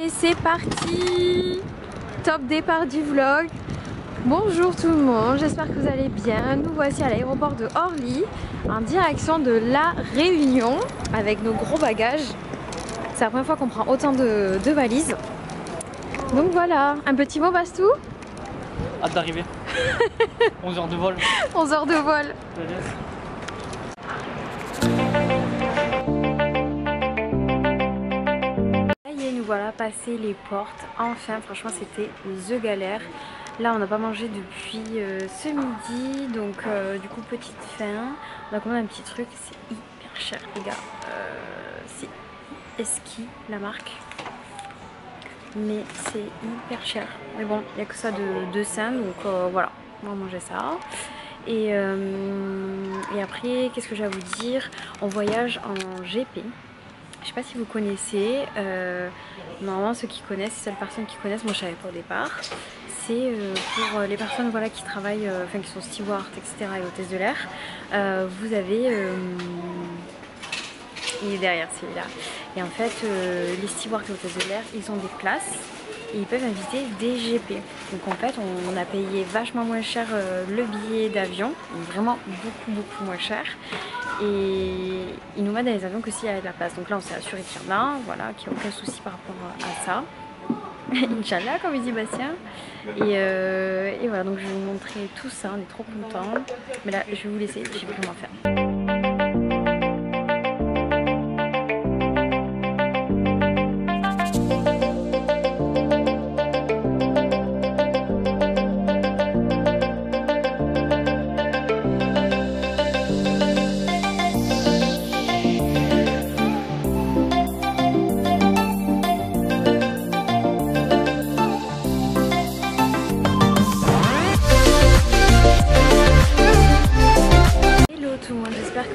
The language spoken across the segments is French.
Et c'est parti! Top départ du vlog. Bonjour tout le monde, j'espère que vous allez bien. Nous voici à l'aéroport de Orly en direction de La Réunion avec nos gros bagages. C'est la première fois qu'on prend autant de valises. Donc voilà, un petit mot Bastou? Hâte d'arriver. 11 heures de vol. 11 heures de vol. Je te laisse. Nous voilà passé les portes, enfin franchement c'était the galère. Là on n'a pas mangé depuis ce midi, donc du coup petite faim. On a commandé un petit truc, c'est hyper cher les gars. C'est Eski la marque, mais c'est hyper cher. Mais bon, il n'y a que ça de sain, donc voilà, on va manger ça. Et après, qu'est-ce que j'ai à vous dire? On voyage en GP. Je sais pas si vous connaissez, normalement ceux qui connaissent, les seules personnes qui connaissent, moi je savais pas au départ, c'est pour les personnes voilà, qui travaillent, enfin qui sont stewards, etc. et hôtesses de l'air, vous avez, il est derrière celui-là, et en fait les stewards et hôtesses de l'air, ils ont des places et ils peuvent inviter des GP. Donc en fait on a payé vachement moins cher le billet d'avion, vraiment beaucoup moins cher. Et ils nous mettent dans les avions que s'il y a de la place. Donc là on s'est assuré qu'il y en a, voilà, qu'il n'y a aucun souci par rapport à ça. Inch'Allah comme il dit Bastien. Et voilà, donc je vais vous montrer tout ça, on est trop contents. Mais là je vais vous laisser, je sais plus comment faire.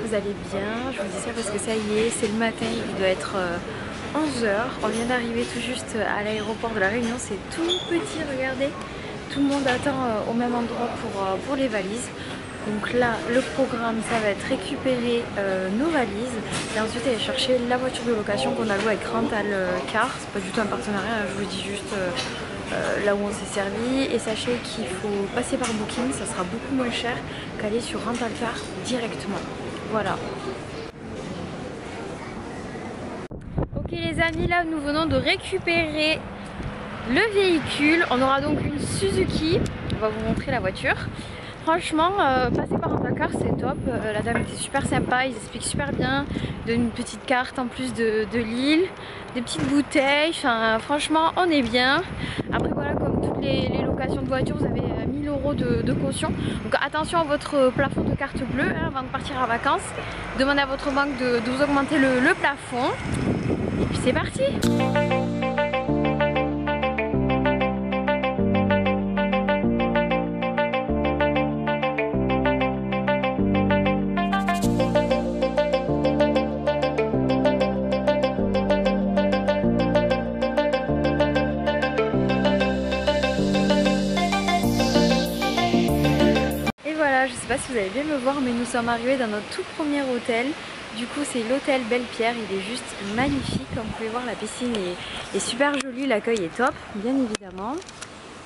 Vous allez bien, je vous dis ça parce que ça y est, c'est le matin, il doit être 11 h. On vient d'arriver tout juste à l'aéroport de La Réunion, c'est tout petit, regardez. Tout le monde attend au même endroit pour les valises. Donc là, le programme, ça va être récupérer nos valises et ensuite aller chercher la voiture de location qu'on a louée avec Rental Car. C'est pas du tout un partenariat, je vous dis juste là où on s'est servi. Et sachez qu'il faut passer par Booking, ça sera beaucoup moins cher qu'aller sur Rental Car directement. Voilà. Ok les amis, là nous venons de récupérer le véhicule. On aura donc une Suzuki. On va vous montrer la voiture. Franchement, passer par un car c'est top. La dame était super sympa, ils expliquent super bien. Ils donnent une petite carte en plus de l'île, des petites bouteilles. Enfin, franchement, on est bien. Après voilà, comme toutes les locations de voitures, vous avez 1000 € de caution. Donc attention à votre plafond de carte bleue hein, avant de partir en vacances. Demandez à votre banque de vous augmenter le plafond. Et puis c'est parti. Je sais pas si vous allez bien me voir, mais nous sommes arrivés dans notre tout premier hôtel. Du coup c'est l'hôtel Belle-Pierre, il est juste magnifique. Comme vous pouvez voir, la piscine est super jolie, l'accueil est top bien évidemment.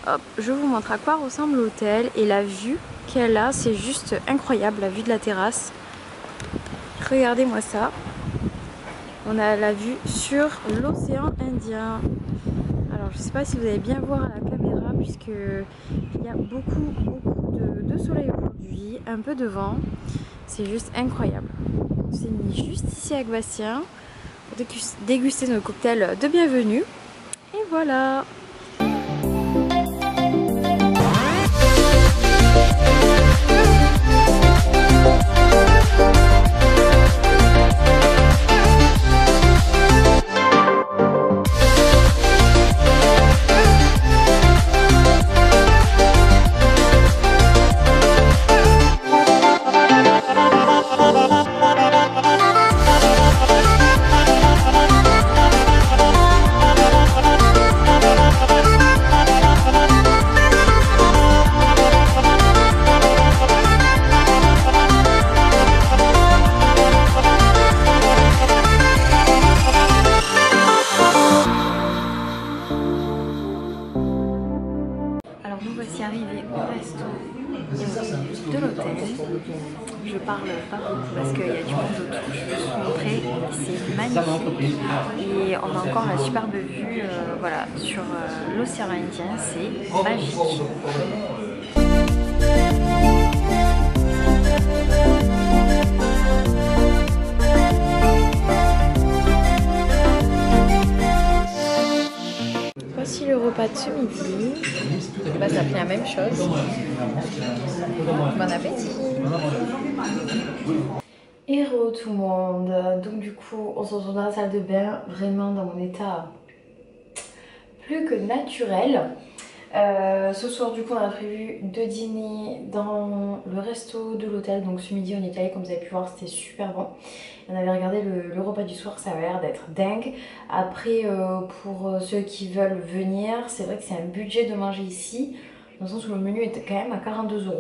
Hop, je vous montre à quoi ressemble l'hôtel et la vue qu'elle a, c'est juste incroyable, la vue de la terrasse. Regardez-moi ça. On a la vue sur l'océan Indien. Alors je sais pas si vous allez bien voir à la caméra puisque il y a beaucoup de soleil aujourd'hui, un peu de vent, c'est juste incroyable. On s'est mis juste ici avec Bastien pour déguster nos cocktails de bienvenue et voilà. arrivée au resto de l'hôtel. Je parle pas beaucoup parce qu'il y a du monde autour, je vous montrer, c'est magnifique. Et on a encore la superbe vue voilà, sur l'océan Indien, c'est magique. Voici le repas de ce midi. Bah, ça fait la même chose. Bon appétit. Hello tout le monde. Donc du coup, on se retrouve dans la salle de bain, vraiment dans mon état plus que naturel. Ce soir du coup on a prévu de dîner dans le resto de l'hôtel. Donc ce midi on est allé, comme vous avez pu voir, c'était super bon. On avait regardé le repas du soir, ça avait l'air d'être dingue. Après pour ceux qui veulent venir, c'est vrai que c'est un budget de manger ici, dans le sens où le menu est quand même à 42 €.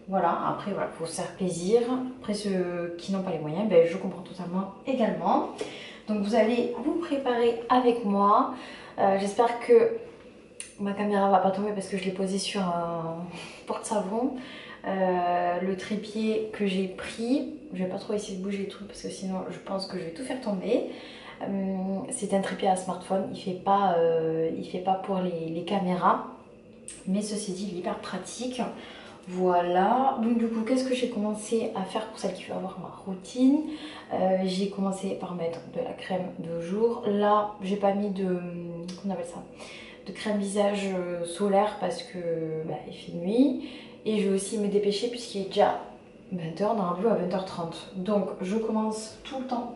Voilà, après voilà, faut se faire plaisir. Après ceux qui n'ont pas les moyens, ben, je comprends totalement également. Donc vous allez vous préparer avec moi. J'espère que ma caméra va pas tomber parce que je l'ai posée sur un porte-savon. Le trépied que j'ai pris, je vais pas trop essayer de bouger les trucs parce que sinon je pense que je vais tout faire tomber. C'est un trépied à smartphone, il fait pas pour les caméras, mais ceci dit il est hyper pratique. Voilà, donc du coup qu'est-ce que j'ai commencé à faire pour celle qui veut avoir ma routine? J'ai commencé par mettre de la crème de jour. Là j'ai pas mis de, comment on appelle ça, de crème visage solaire parce que bah, il fait nuit. Et je vais aussi me dépêcher puisqu'il est déjà 20 h, normalement à 20 h 30. Donc je commence tout le temps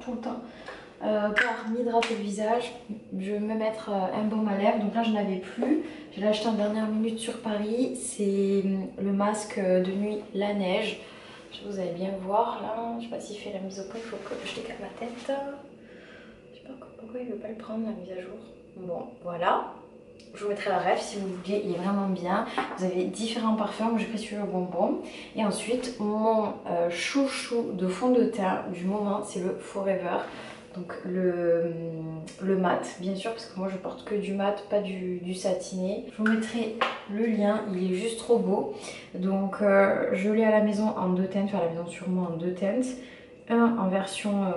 par m'hydrater le visage. Je vais me mettre un baume à lèvres. Donc là je n'en avais plus. Je l'ai acheté en dernière minute sur Paris. C'est le masque de nuit La Neige. Je sais pas, vous allez bien voir là. Je sais pas s'il fait la mise au point. Il faut que je décale ma tête. Je sais pas pourquoi il veut pas le prendre la mise à jour. Bon voilà. Je vous mettrai la ref si vous voulez, il est vraiment bien. Vous avez différents parfums, moi j'ai pris celui au bonbon. Et ensuite, mon chouchou de fond de teint du moment, c'est le Forever. Donc le mat, bien sûr, parce que moi je porte que du mat, pas du satiné. Je vous mettrai le lien, il est juste trop beau. Donc je l'ai à la maison en deux teintes, enfin à la maison sûrement en deux teintes. Un en version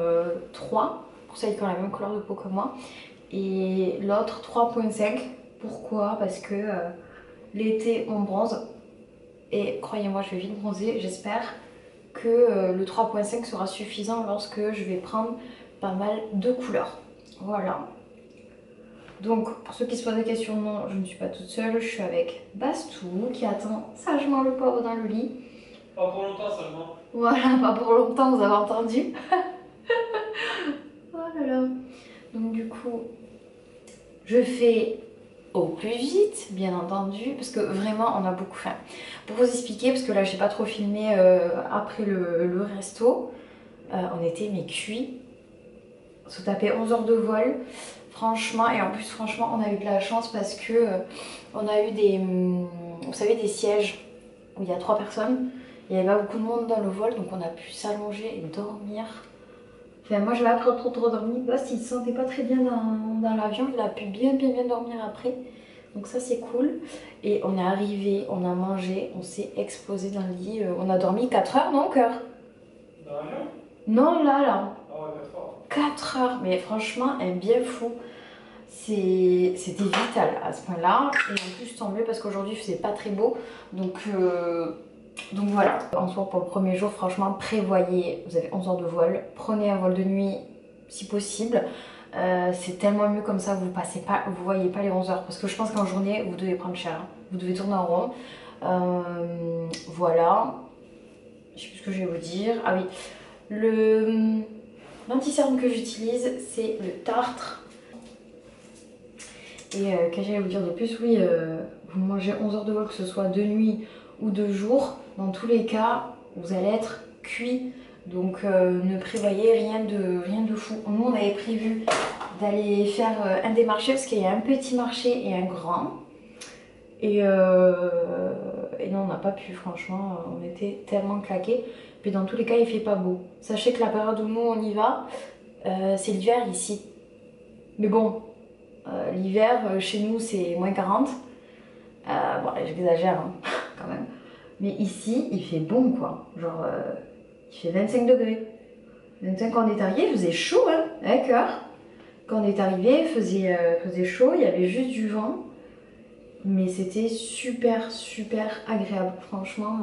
3, pour celles qui ont la même couleur de peau que moi. Et l'autre 3.5. Pourquoi? Parce que l'été on bronze et croyez-moi je vais vite bronzer. J'espère que le 3.5 sera suffisant lorsque je vais prendre pas mal de couleurs. Voilà. Donc pour ceux qui se posent des questions, non, je ne suis pas toute seule, je suis avec Bastou qui attend sagement le pauvre dans le lit. Pas pour longtemps seulement. Voilà, pas pour longtemps, vous avez entendu. Oh là là. Donc du coup, je fais au plus vite, bien entendu, parce que vraiment on a beaucoup faim. Pour vous expliquer, parce que là j'ai pas trop filmé après le resto, on était mais cuits, on se tapait 11 heures de vol, franchement, et en plus franchement on a eu de la chance parce que on a eu des, vous savez, des sièges où il y a 3 personnes, il n'y avait pas beaucoup de monde dans le vol, donc on a pu s'allonger et dormir. Enfin, moi je vais après trop dormi, parce qu'il ne se sentait pas très bien dans l'avion, il a pu bien dormir après. Donc ça c'est cool. Et on est arrivé, on a mangé, on s'est explosé dans le lit. On a dormi 4 heures, non cœur? Dans l'avion? Non là. Ah ouais, 4 heures. 4 heures, mais franchement un bien fou. C'était vital à ce point-là. Et en plus tant mieux parce qu'aujourd'hui il faisait pas très beau. Donc voilà, en soi pour le premier jour, franchement, prévoyez, vous avez 11 heures de vol, prenez un vol de nuit si possible. C'est tellement mieux comme ça, vous passez pas, vous voyez pas les 11 heures. Parce que je pense qu'en journée, vous devez prendre cher, hein. Vous devez tourner en rond. Voilà, je sais plus ce que je vais vous dire. Ah oui, l'anti-cerne que j'utilise, c'est le Tartre. Et qu'est-ce que j'allais vous dire de plus? Oui, vous mangez 11 heures de vol, que ce soit de nuit ou de jour, dans tous les cas vous allez être cuit, donc ne prévoyez rien de fou. Nous on avait prévu d'aller faire un des marchés parce qu'il y a un petit marché et un grand, et non on n'a pas pu, franchement on était tellement claqués. Puis dans tous les cas il fait pas beau, sachez que la période où nous on y va c'est l'hiver ici, mais bon l'hiver chez nous c'est -40. Bon, j'exagère hein, quand même. Mais ici, il fait bon quoi. Genre, il fait 25 degrés. 25 quand on est arrivé, il faisait chaud, hein, d'accord. Quand on est arrivé, faisait chaud, il y avait juste du vent. Mais c'était super, super agréable. Franchement,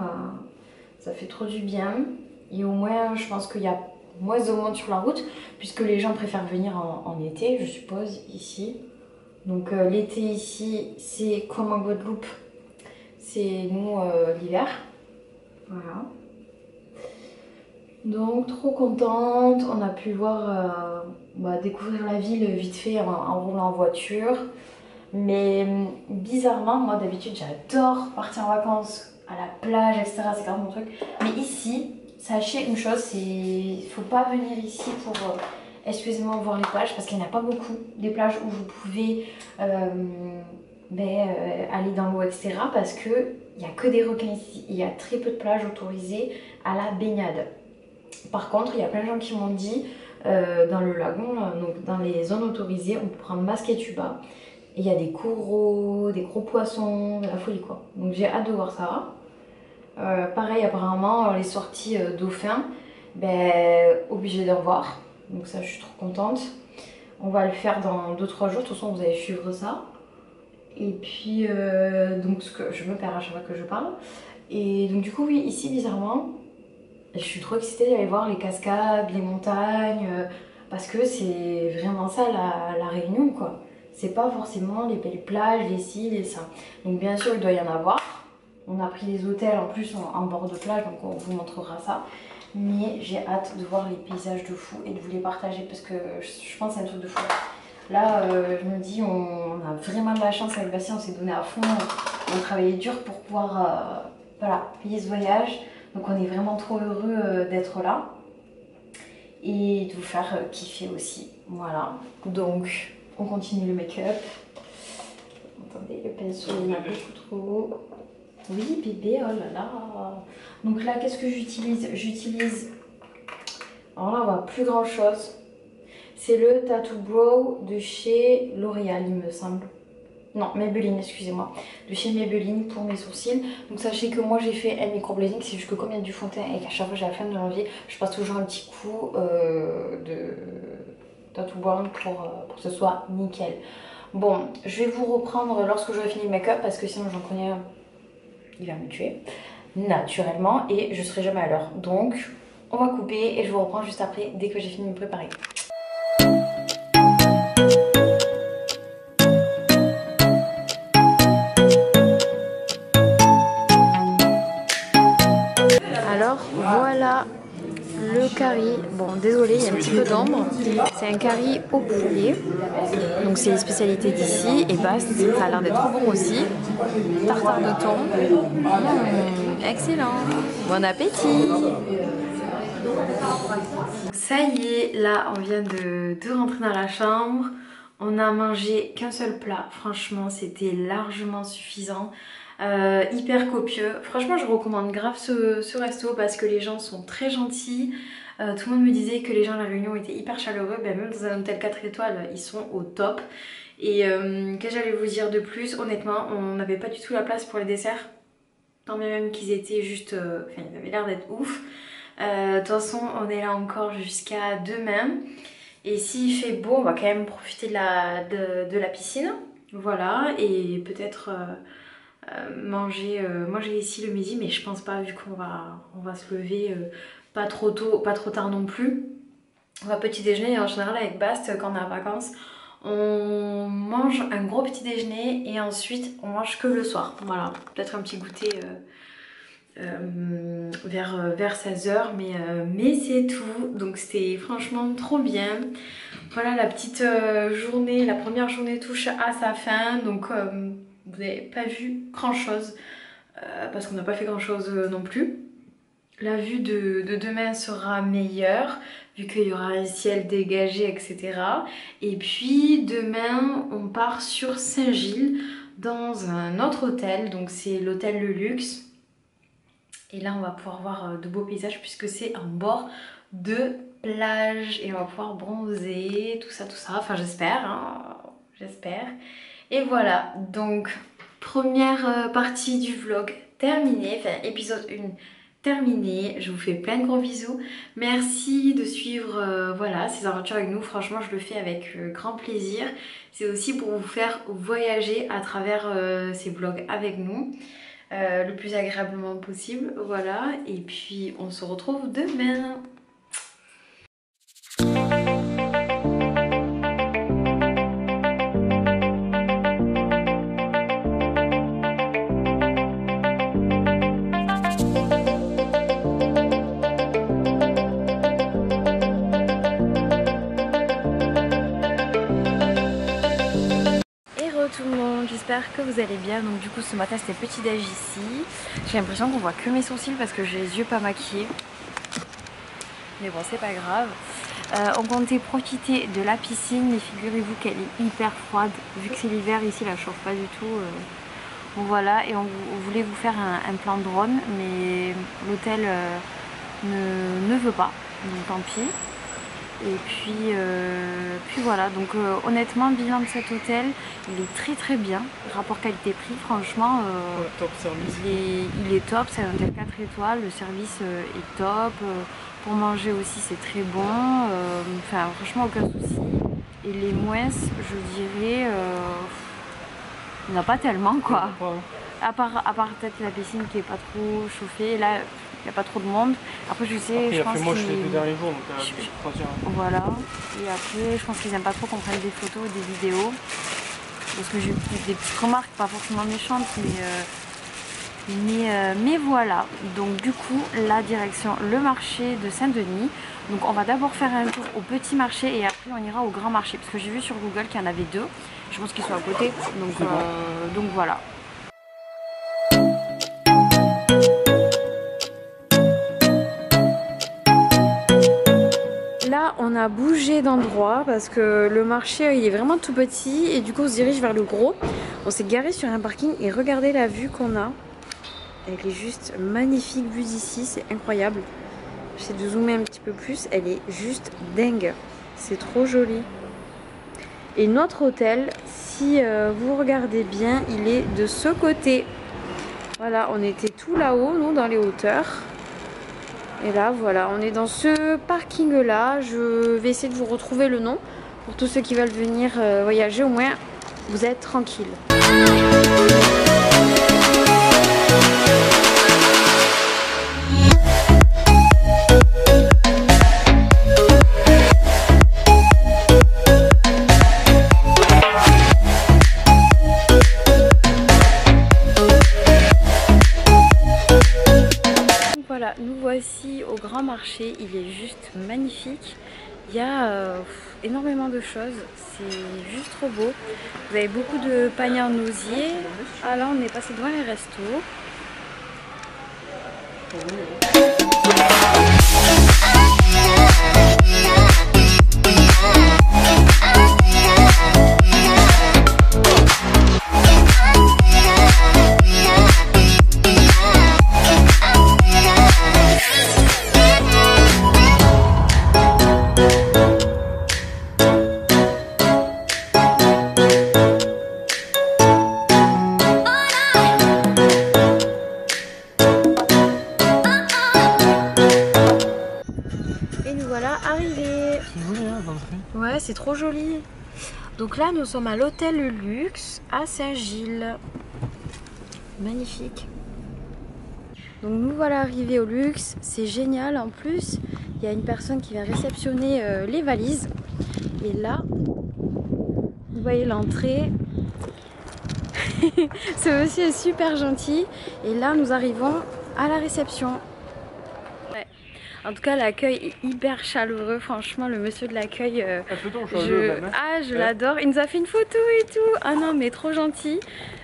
ça fait trop du bien. Et au moins, je pense qu'il y a moins de monde sur la route, puisque les gens préfèrent venir en été, je suppose, ici. Donc l'été ici, c'est comme en Guadeloupe, c'est nous l'hiver. Voilà. Donc trop contente, on a pu voir, découvrir la ville vite fait en roulant en voiture. Mais bizarrement, moi d'habitude j'adore partir en vacances à la plage, etc. C'est quand même mon truc. Mais ici, sachez une chose, il faut pas venir ici pour excusez-moi voir les plages parce qu'il n'y en a pas beaucoup. Des plages où vous pouvez aller dans l'eau, etc. Parce qu'il n'y a que des requins ici. Il y a très peu de plages autorisées à la baignade. Par contre, il y a plein de gens qui m'ont dit dans le lagon, donc dans les zones autorisées, on peut prendre masque et tuba. Et il y a des coraux, des gros poissons, de la folie quoi. Donc j'ai hâte de voir ça. Pareil, apparemment, les sorties dauphins, obligé d'en voir. Donc ça, je suis trop contente. On va le faire dans 2-3 jours. De toute façon, vous allez suivre ça. Et puis, donc je me perds à chaque fois que je parle. Et donc du coup, oui, ici, bizarrement, je suis trop excitée d'aller voir les cascades, les montagnes, parce que c'est vraiment ça la Réunion, quoi. C'est pas forcément les belles plages, les ci, les ça. Donc bien sûr, il doit y en avoir. On a pris des hôtels en plus en bord de plage, donc on vous montrera ça. Mais j'ai hâte de voir les paysages de fou et de vous les partager parce que je pense que c'est un truc de fou. Là, je me dis, on a vraiment de la chance avec Bastien, on s'est donné à fond, on a travaillé dur pour pouvoir payer ce voyage. Donc on est vraiment trop heureux d'être là et de vous faire kiffer aussi. Voilà, donc on continue le make-up. Attendez, le pinceau il est beaucoup trop. Oui bébé, oh là là. Donc là, qu'est-ce que j'utilise. Alors là, on voit plus grand chose. C'est le Tattoo Brow de chez L'Oréal, il me semble. Non, Maybelline, excusez-moi. De chez Maybelline pour mes sourcils. Donc sachez que moi j'ai fait un microblading. C'est juste que comme il y a du fond de teint et qu'à chaque fois j'ai la flemme de l'enlever, je passe toujours un petit coup de Tattoo Brow pour que ce soit nickel. Bon, je vais vous reprendre lorsque j'aurai fini le make-up parce que sinon j'en connais un. Il va me tuer naturellement et je serai jamais à l'heure. Donc on va couper et je vous reprends juste après dès que j'ai fini de me préparer. Alors voilà le curry. Bon désolé, il y a un petit peu d'ombre. C'est un curry au poulet. Donc c'est les spécialités d'ici et basta. Ça a l'air d'être trop bon aussi. Tartare de thon. Excellent. Bon appétit. Ça y est, là on vient de rentrer dans la chambre. On a mangé qu'un seul plat. Franchement c'était largement suffisant. Hyper copieux. Franchement je recommande grave ce resto parce que les gens sont très gentils. Tout le monde me disait que les gens de la Réunion étaient hyper chaleureux. Même dans un hôtel 4 étoiles ils sont au top. Et qu'est-ce que j'allais vous dire de plus? Honnêtement on n'avait pas du tout la place pour les desserts. Tant bien même qu'ils étaient juste... Enfin ils avaient l'air d'être ouf. De toute façon on est là encore jusqu'à demain. Et s'il fait beau on va quand même profiter de la piscine. Voilà, et peut-être manger ici le midi, mais je pense pas vu qu'on va se lever pas trop tôt, pas trop tard non plus. On va petit déjeuner en général avec Bast quand on est en vacances. On mange un gros petit déjeuner et ensuite on mange que le soir. Voilà, peut-être un petit goûter vers 16h, mais c'est tout. Donc c'était franchement trop bien. Voilà, la petite journée, la première journée touche à sa fin. Donc vous n'avez pas vu grand chose parce qu'on n'a pas fait grand chose non plus. La vue de demain sera meilleure vu qu'il y aura un ciel dégagé, etc. Et puis demain on part sur Saint-Gilles dans un autre hôtel. Donc c'est l'hôtel Le Luxe. Et là on va pouvoir voir de beaux paysages puisque c'est en bord de plage et on va pouvoir bronzer, tout ça, enfin j'espère, hein, j'espère. Et voilà, donc Première partie du vlog terminée, enfin épisode 1 terminé. Je vous fais plein de gros bisous. Merci de suivre voilà, ces aventures avec nous. Franchement, je le fais avec grand plaisir. C'est aussi pour vous faire voyager à travers ces vlogs avec nous. Le plus agréablement possible. Voilà. Et puis on se retrouve demain. Tout le monde, j'espère que vous allez bien. Donc du coup ce matin c'était petit déj ici. J'ai l'impression qu'on voit que mes sourcils parce que j'ai les yeux pas maquillés. Mais bon, c'est pas grave. On comptait profiter de la piscine, mais figurez-vous qu'elle est hyper froide. Vu que c'est l'hiver ici, elle chauffe pas du tout. Bon voilà, et on voulait vous faire un plan drone, mais l'hôtel ne veut pas. Donc tant pis. Et puis voilà, donc honnêtement, bilan de cet hôtel, il est très bien. Rapport qualité-prix, franchement, top service. Il est top. C'est un hôtel 4 étoiles, le service est top. Pour manger aussi, c'est très bon. Enfin, franchement, aucun souci. Et les moins, je dirais, il n'y en a pas tellement quoi. À part peut-être la piscine qui est pas trop chauffée. Là, il n'y a pas trop de monde. Après, je sais, je pense moche les 2 derniers jours, donc voilà. Et après, je pense qu'ils n'aiment pas trop qu'on prenne des photos ou des vidéos. Parce que j'ai des petites remarques, pas forcément méchantes, mais voilà. Donc du coup, la direction le marché de Saint-Denis. Donc on va d'abord faire un tour au petit marché et après on ira au grand marché. Parce que j'ai vu sur Google qu'il y en avait 2. Je pense qu'ils sont à côté. Donc voilà. Là, on a bougé d'endroit parce que le marché il est vraiment tout petit et du coup on se dirige vers le gros. On s'est garé sur un parking et regardez la vue qu'on a. Elle est juste magnifique vue d'ici, c'est incroyable. J'essaie de zoomer un petit peu plus, elle est juste dingue. C'est trop joli. Et notre hôtel, si vous regardez bien, il est de ce côté. Voilà, on était tout là-haut, nous, dans les hauteurs. Et là, voilà, on est dans ce parking-là. Je vais essayer de vous retrouver le nom. Pour tous ceux qui veulent venir voyager, au moins, vous êtes tranquilles. Voilà, nous voici au grand marché, il est juste magnifique. Il y a énormément de choses, c'est juste trop beau. Vous avez beaucoup de paniers en osier. Ah là on est passé devant les restos. Ouais, c'est trop joli. Donc là, nous sommes à l'hôtel Luxe à Saint-Gilles. Magnifique. Donc nous voilà arrivés au Luxe. C'est génial. En plus, il y a une personne qui vient réceptionner les valises. Et là, vous voyez l'entrée. Ce monsieur est super gentil. Et là, nous arrivons à la réception. Ouais. En tout cas, l'accueil est hyper chaleureux. Franchement, le monsieur de l'accueil, je l'adore. Il nous a fait une photo et tout. Ah non, mais trop gentil.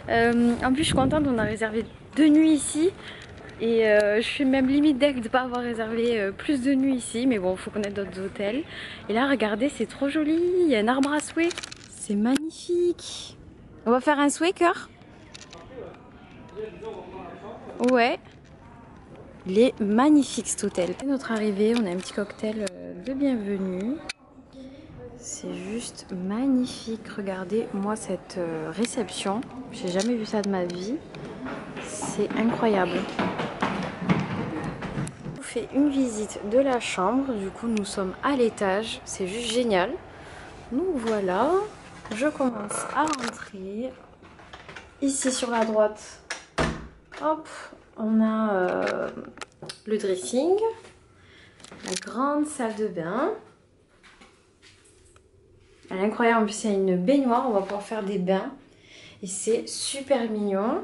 En plus, je suis contente, on a réservé 2 nuits ici. Et je suis même limite deg de ne pas avoir réservé plus de nuits ici. Mais bon, il faut connaître d'autres hôtels. Et là, regardez, c'est trop joli. Il y a un arbre à souhait. C'est magnifique. On va faire un souhait, cœur? Ouais. Il est magnifique cet hôtel. C'est notre arrivée, on a un petit cocktail de bienvenue. C'est juste magnifique. Regardez, moi cette réception, j'ai jamais vu ça de ma vie. C'est incroyable. Je vous fais une visite de la chambre. Du coup, nous sommes à l'étage. C'est juste génial. Nous voilà. Je commence à rentrer. Ici sur la droite, hop, on a le dressing, la grande salle de bain. Elle est incroyable, en plus il y a une baignoire, on va pouvoir faire des bains. Et c'est super mignon.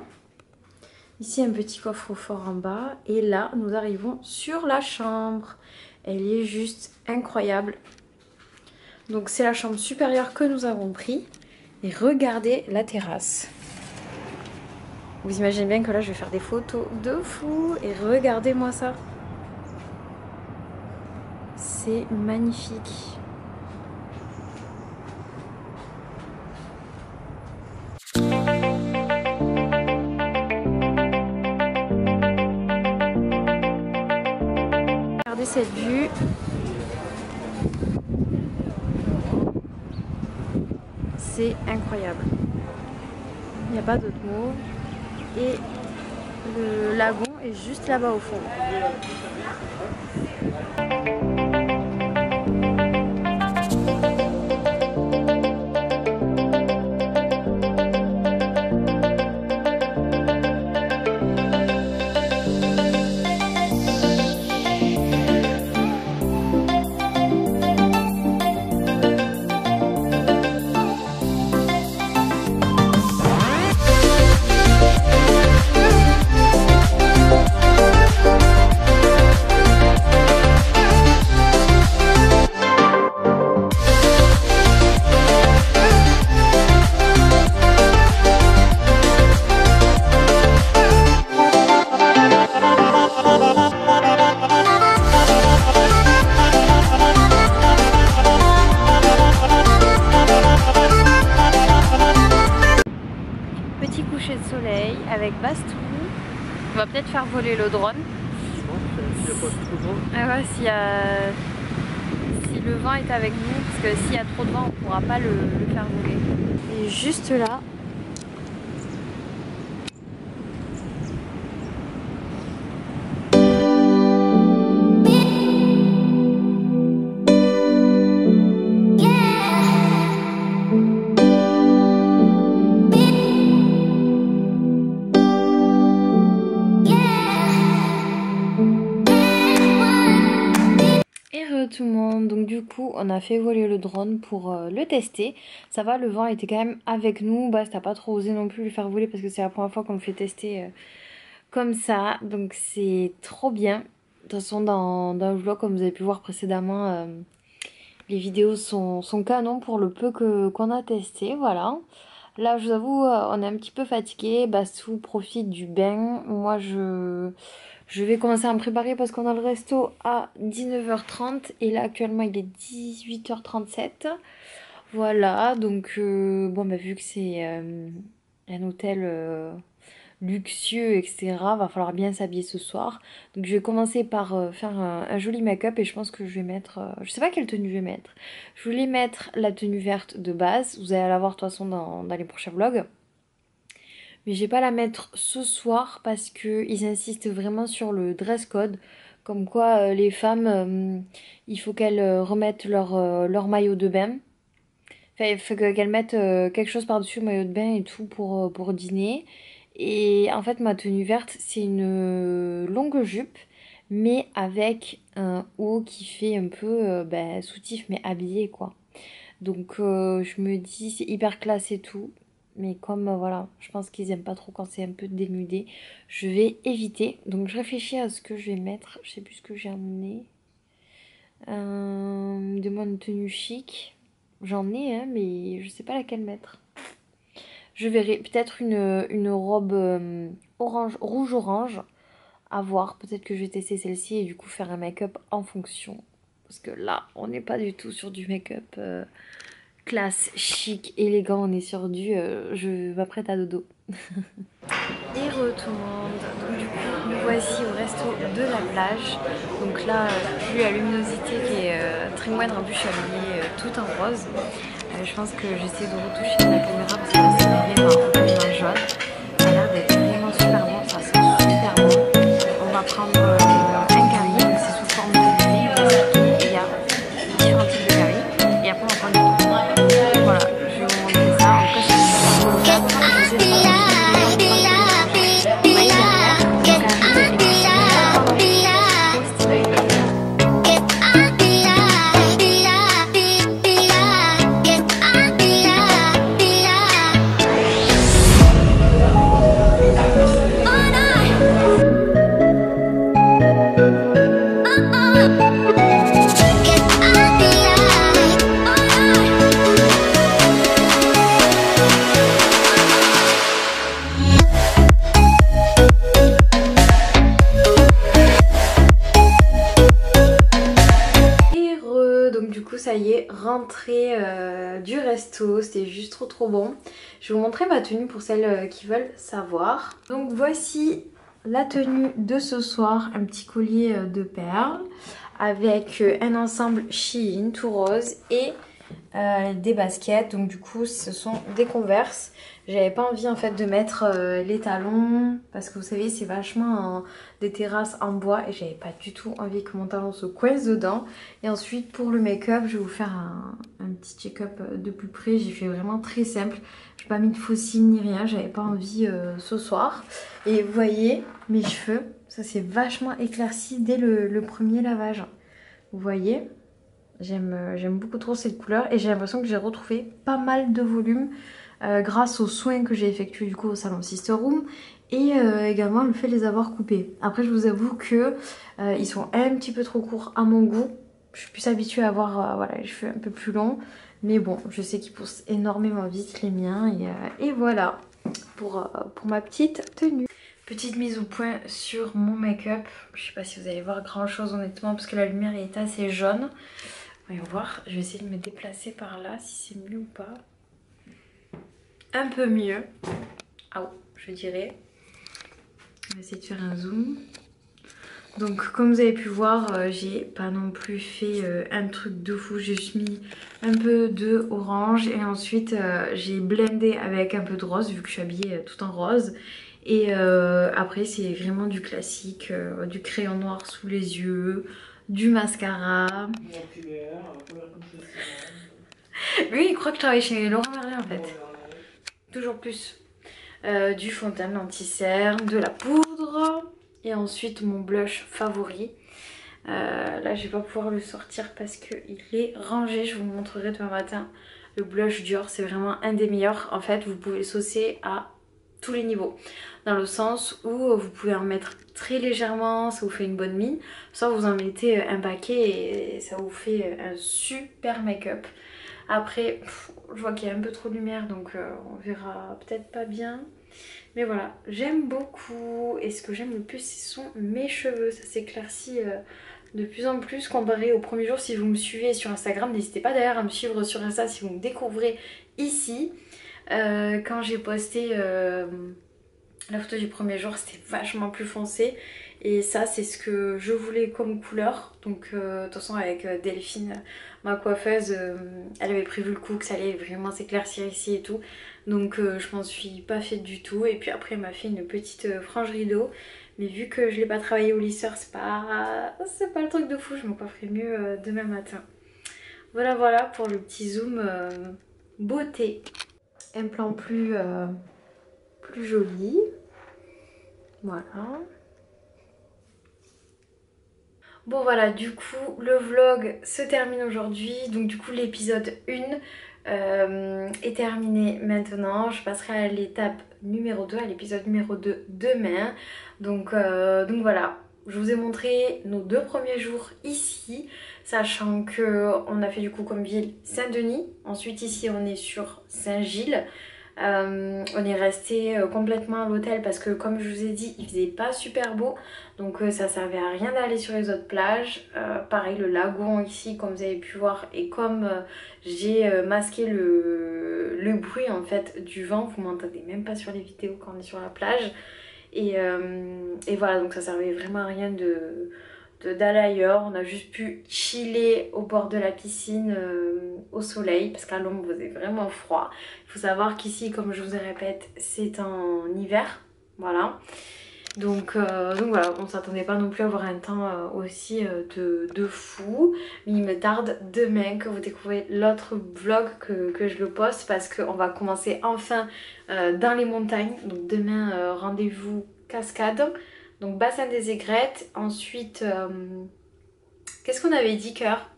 Ici un petit coffre-fort en bas. Et là, nous arrivons sur la chambre. Elle est juste incroyable. Donc c'est la chambre supérieure que nous avons pris. Et regardez la terrasse. Vous imaginez bien que là je vais faire des photos de fou. Et regardez-moi ça. C'est magnifique. Regardez cette vue. C'est incroyable. Il n'y a pas d'autre mot. Et le lagon est juste là-bas au fond. Petit coucher de soleil avec Bastou. On va peut-être faire voler le drone. Ah ouais, si le vent est avec nous, parce que s'il y a trop de vent, on ne pourra pas le faire voler. Et juste là, tout le monde, donc du coup on a fait voler le drone pour le tester. Ça va, le vent était quand même avec nous. Bast t'as pas trop osé non plus le faire voler parce que c'est la première fois qu'on le fait tester comme ça, donc c'est trop bien. De toute façon dans le vlog, comme vous avez pu voir précédemment, les vidéos sont canon pour le peu qu'on a testé. Voilà, là je vous avoue on est un petit peu fatigué. Bastou profite du bain, moi je vais commencer à me préparer parce qu'on a le resto à 19h30 et là actuellement il est 18h37. Voilà, donc bon bah vu que c'est un hôtel luxueux etc, va falloir bien s'habiller ce soir. Donc je vais commencer par faire un joli make-up et je pense que je vais mettre, je sais pas quelle tenue je vais mettre. Je voulais mettre la tenue verte de base, vous allez la voir de toute façon dans les prochains vlogs. Mais je vais pas la mettre ce soir parce qu'ils insistent vraiment sur le dress code. Comme quoi les femmes, il faut qu'elles remettent leur maillot de bain. Enfin, il faut qu'elles mettent quelque chose par-dessus le maillot de bain et tout pour dîner. Et en fait ma tenue verte c'est une longue jupe. Mais avec un haut qui fait un peu soutif mais habillé quoi. Donc je me dis c'est hyper classe et tout. Mais comme voilà, je pense qu'ils aiment pas trop quand c'est un peu dénudé, je vais éviter. Donc je réfléchis à ce que je vais mettre. Je sais plus ce que j'ai emmené. Demande une tenue chic. J'en ai, hein, mais je sais pas laquelle mettre. Je verrai peut-être une robe orange, rouge-orange. À voir. Peut-être que je vais tester celle-ci et du coup faire un make-up en fonction. Parce que là, on n'est pas du tout sur du make-up classe, chic, élégant. On est sur du je m'apprête à dodo. Hello tout le monde, donc du coup nous voici au resto de la plage. Donc là, vu la luminosité qui est très moindre, en plus je suis habillée tout en rose. Je pense que j'essaie de retoucher la caméra parce que là c'est vraiment jaune. Ça a l'air d'être vraiment super bon, ça sent super bon. On va prendre un curry, donc c'est sous forme de riz, et il y a différents types de curry. Et après on va prendre du thon. Voilà, je vais vous montrer ça. En tout cas je suis ça y est, rentrée du resto, c'était juste trop bon. Je vais vous montrer ma tenue pour celles qui veulent savoir. Donc voici la tenue de ce soir, un petit collier de perles avec un ensemble Shein tout rose et des baskets. Donc du coup ce sont des Converse. J'avais pas envie en fait de mettre les talons parce que vous savez c'est vachement des terrasses en bois et j'avais pas du tout envie que mon talon se coince dedans. Et ensuite pour le make-up je vais vous faire un petit check-up de plus près. J'ai fait vraiment très simple, j'ai pas mis de faux cils ni rien, j'avais pas envie ce soir. Et vous voyez mes cheveux, ça s'est vachement éclairci dès le premier lavage. Vous voyez, j'aime beaucoup trop cette couleur et j'ai l'impression que j'ai retrouvé pas mal de volume grâce aux soins que j'ai effectués du coup au salon Sister Room et également le fait de les avoir coupés. Après je vous avoue que ils sont un petit peu trop courts à mon goût. Je suis plus habituée à avoir voilà, les cheveux un peu plus longs, mais bon je sais qu'ils poussent énormément vite les miens et voilà pour ma petite tenue. Petite mise au point sur mon make-up. Je sais pas si vous allez voir grand chose honnêtement parce que la lumière est assez jaune. Voyons voir, je vais essayer de me déplacer par là si c'est mieux ou pas. Un peu mieux. Ah oh, je dirais. On va essayer de faire un zoom. Donc comme vous avez pu voir, j'ai pas non plus fait un truc de fou. J'ai juste mis un peu de orange et ensuite j'ai blendé avec un peu de rose vu que je suis habillée tout en rose. Et après c'est vraiment du classique, du crayon noir sous les yeux, du mascara. Lui il croit que je travaille chez Laurent Merlin en fait. Toujours plus. Du fond de teint anti-cerne, de la poudre et ensuite mon blush favori. Là je vais pas pouvoir le sortir parce qu'il est rangé, je vous le montrerai demain matin. Le blush Dior c'est vraiment un des meilleurs. En fait vous pouvez saucer à tous les niveaux. Dans le sens où vous pouvez en mettre très légèrement, ça vous fait une bonne mine. Soit vous en mettez un paquet et ça vous fait un super make-up. Après, je vois qu'il y a un peu trop de lumière donc on verra peut-être pas bien. Mais voilà, j'aime beaucoup et ce que j'aime le plus ce sont mes cheveux. Ça s'éclaircit de plus en plus comparé au premier jour. Si vous me suivez sur Instagram, n'hésitez pas d'ailleurs à me suivre sur Insta si vous me découvrez ici. Quand j'ai posté la photo du premier jour, c'était vachement plus foncé. Et ça c'est ce que je voulais comme couleur. Donc de toute façon avec Delphine, ma coiffeuse, elle avait prévu le coup que ça allait vraiment s'éclaircir ici et tout. Donc je m'en suis pas fait du tout. Et puis après elle m'a fait une petite frange rideau. Mais vu que je l'ai pas travaillé au lisseur, c'est pas le truc de fou. Je me coifferai mieux demain matin. Voilà pour le petit zoom beauté. Un plan plus joli. Voilà. Bon voilà, du coup le vlog se termine aujourd'hui. Donc du coup l'épisode 1 est terminé maintenant. Je passerai à l'étape numéro 2, à l'épisode numéro 2 demain. Donc voilà, je vous ai montré nos 2 premiers jours ici. Sachant qu'on a fait du coup comme ville Saint-Denis. Ensuite ici on est sur Saint-Gilles. On est resté complètement à l'hôtel parce que comme je vous ai dit, il faisait pas super beau. Donc ça servait à rien d'aller sur les autres plages. Pareil, le lagon ici, comme vous avez pu voir, et comme j'ai masqué le bruit en fait du vent, vous m'entendez même pas sur les vidéos quand on est sur la plage. Et voilà, donc ça servait vraiment à rien d'aller ailleurs. On a juste pu chiller au bord de la piscine au soleil parce qu'à l'ombre faisait vraiment froid. Il faut savoir qu'ici, comme je vous le répète, c'est en hiver. Voilà. Donc voilà, on s'attendait pas non plus à avoir un temps aussi de fou. Mais il me tarde demain que vous découvrez l'autre vlog que je le poste parce qu'on va commencer enfin dans les montagnes. Donc demain, rendez-vous cascade. Donc bassin des aigrettes. Ensuite, qu'est-ce qu'on avait dit, Cœur?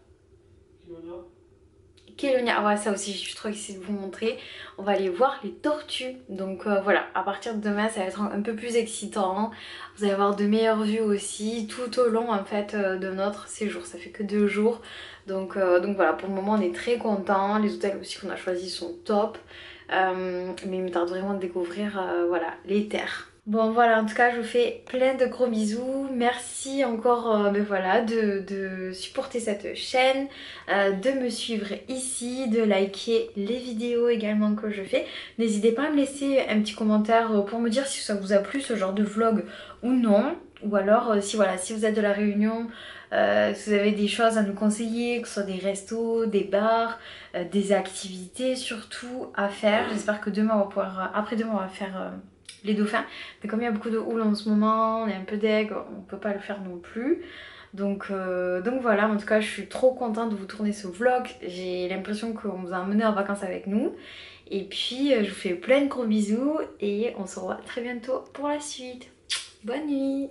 Kélonia, ah ouais, ça aussi je suis trop excitée de vous montrer. On va aller voir les tortues. Donc voilà, à partir de demain ça va être un peu plus excitant. Vous allez avoir de meilleures vues aussi tout au long en fait de notre séjour. Ça fait que 2 jours. Donc voilà, pour le moment on est très contents. Les hôtels aussi qu'on a choisis sont top. Mais il me tarde vraiment de découvrir voilà, les terres. Bon voilà, en tout cas je vous fais plein de gros bisous. Merci encore voilà, de supporter cette chaîne, de me suivre ici, de liker les vidéos également que je fais. N'hésitez pas à me laisser un petit commentaire pour me dire si ça vous a plu ce genre de vlog ou non. Ou alors si, voilà, si vous êtes de la Réunion, si vous avez des choses à nous conseiller, que ce soit des restos, des bars, des activités surtout à faire. J'espère que demain on va pouvoir, après-demain on va faire les dauphins. Mais comme il y a beaucoup de houle en ce moment, on est un peu deg, on peut pas le faire non plus. Donc voilà, en tout cas je suis trop contente de vous tourner ce vlog. J'ai l'impression qu'on vous a emmené en vacances avec nous. Et puis je vous fais plein de gros bisous et on se revoit très bientôt pour la suite. Bonne nuit!